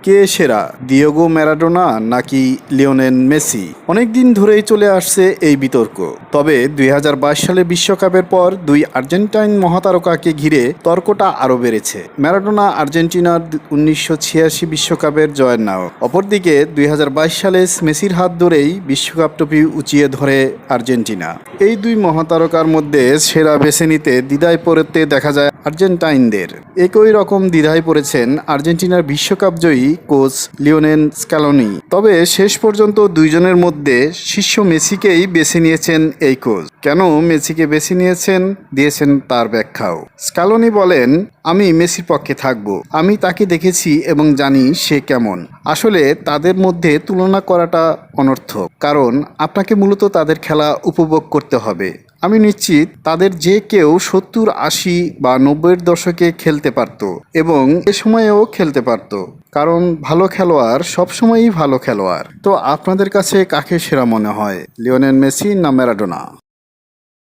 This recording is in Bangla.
কে সেরা, দিয়েগো ম্যারাডোনা নাকি লিওনেল মেসি? অনেকদিন ধরেই চলে আসছে এই বিতর্ক। তবে ২০২২ সালে বিশ্বকাপের পর দুই আর্জেন্টাইন মহাতারকাকে ঘিরে তর্কটা আরও বেড়েছে। ম্যারাডোনা আর্জেন্টিনার ১৯৮৬ বিশ্বকাপের জয়ের নায়ক, অপরদিকে ২০২২ সালে মেসির হাত ধরেই বিশ্বকাপ ট্রফি উঁচিয়ে ধরে আর্জেন্টিনা। এই দুই মহাতারকার মধ্যে সেরা বেছে নিতে দ্বিধায় পড়তে দেখা যায় আর্জেন্টাইনদের। একই রকম দ্বিধায় পড়েছেন আর্জেন্টিনার বিশ্বকাপ জয়ী কোচ লিওনেল স্ক্যালোনি। তবে শেষ পর্যন্ত দুইজনের মধ্যে শীর্ষ মেসিকেই বেছে নিয়েছেন এই কোচ। কেন মেসিকে বেছে নিয়েছেন, দিয়েছেন তার ব্যাখ্যাও। স্ক্যালোনি বলেন, আমি মেসির পক্ষে থাকব। আমি তাকে দেখেছি এবং জানি সে কেমন। আসলে তাদের মধ্যে তুলনা করাটা অনর্থক, কারণ আপনাকে মূলত তাদের খেলা উপভোগ করতে হবে। আমি নিশ্চিত তাদের যে কেউ ৭০, ৮০ বা ৯০-এর দশকে খেলতে পারত এবং এ সময়েও খেলতে পারত, কারণ ভালো খেলোয়াড় সবসময়ই ভালো খেলোয়াড়। তো আপনাদের কাছে কাকে সেরা মনে হয়, লিওনেল মেসি না ম্যারাডোনা?